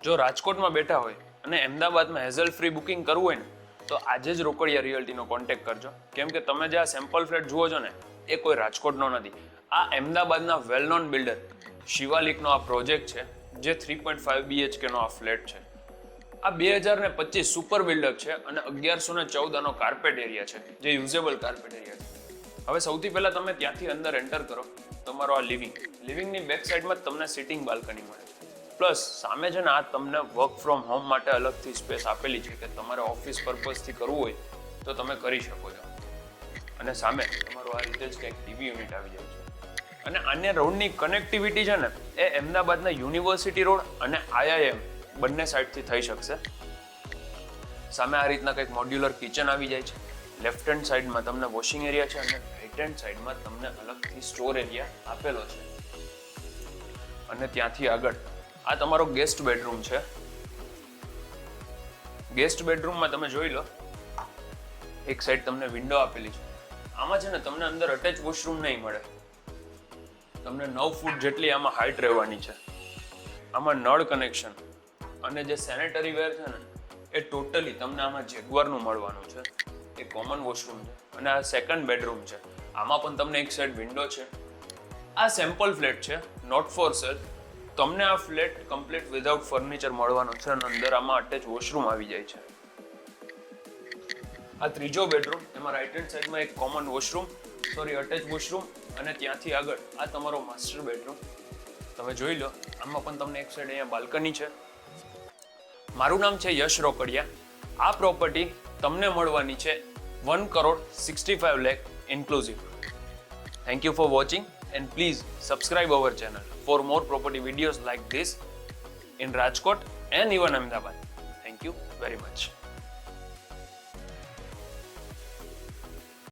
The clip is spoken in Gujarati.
જો રાજકોટમાં બેઠા હોય અને અમદાવાદમાં હેઝલ ફ્રી બુકિંગ કરવું હોય ને તો આજે જ રોકડિયા રિયલ્ટીનો કોન્ટેક્ટ કરજો, કેમ કે તમે જે આ સેમ્પલ ફ્લેટ જુઓ છો ને એ કોઈ રાજકોટનો નથી. આ અમદાવાદના વેલ નોન બિલ્ડર શિવાલિકનો આ પ્રોજેક્ટ છે, જે 3.5 BHK નો આ ફ્લેટ છે. આ 2025 સુપર બિલ્ડઅપ છે અને 1114 આનો કાર્પેટ એરિયા છે, જે યુઝેબલ કાર્પેટ એરિયા છે. હવે સૌથી પહેલા તમે ત્યાંથી અંદર એન્ટર કરો. તમારો આ લિવિંગની બેક સાઈડમાં તમને સિટિંગ બાલ્કની મળે છે. પ્લસ સામે છે ને આ તમને વર્ક ફ્રોમ હોમ માટે અલગથી સ્પેસ આપેલી છે કે તમારે ઓફિસ પર્પઝથી કરવું હોય તો તમે કરી શકો છો. અને સામે તમારું આ રીતે જ કંઈક ટીવી યુનિટ આવી જાય છે. અને આને રોડની કનેક્ટિવિટી છે ને એ અમદાવાદના યુનિવર્સિટી રોડ અને IIM બંને સાઈડથી થઈ શકશે. સામે આ રીતના કંઈક મોડ્યુલર કિચન આવી જાય છે. લેફ્ટ હેન્ડ સાઈડમાં તમને વોશિંગ એરિયા છે અને રાઈટ હેન્ડ સાઈડમાં તમને અલગથી સ્ટોર એરિયા આપેલો છે. અને ત્યાંથી આગળ આ તમારો ગેસ્ટ બેડરૂમ છે. ગેસ્ટ બેડરૂમમાં તમે જોઈ લો, એક સાઈડ તમને વિન્ડો આપેલી છે. આમાં છે ને તમને અંદર અટેચ વોશરૂમ નહીં મળે. તમને 9 ફૂટ જેટલી આમાં હાઈટ રહેવાની છે. આમાં નળ કનેક્શન અને જે સેનેટરી વેર છે ને એ ટોટલી તમને આમાં જેગવારનું મળવાનું છે. એ કોમન વોશરૂમ છે. અને આ સેકન્ડ બેડરૂમ છે. આમાં પણ તમને એક સાઈડ વિન્ડો છે. આ સેમ્પલ ફ્લેટ છે, નોટ ફોર સેલ. તમને આ ફ્લેટ કમ્પ્લીટ વિધાઉટ ફર્નિચર મળવાનો છે અને અંદર આમાં અટેચ વોશરૂમ આવી જાય છે. આ ત્રીજો બેડરૂમ, એમાં રાઈટ હેન્ડ સાઈડમાં એક કોમન વોશરૂમ, અટેચ વોશરૂમ અને ત્યાંથી આગળ આ તમારો માસ્ટર બેડરૂમ. તમે જોઈ લો, આમાં પણ તમને એક સાઈડ અહીંયા બાલ્કની છે. મારું નામ છે યશ રોકડિયા. આ પ્રોપર્ટી તમને મળવાની છે 1,65 lakh inclusive. Thank you for watching and please subscribe our channel for more property videos like this in Rajkot and even Ahmedabad. Thank you very much.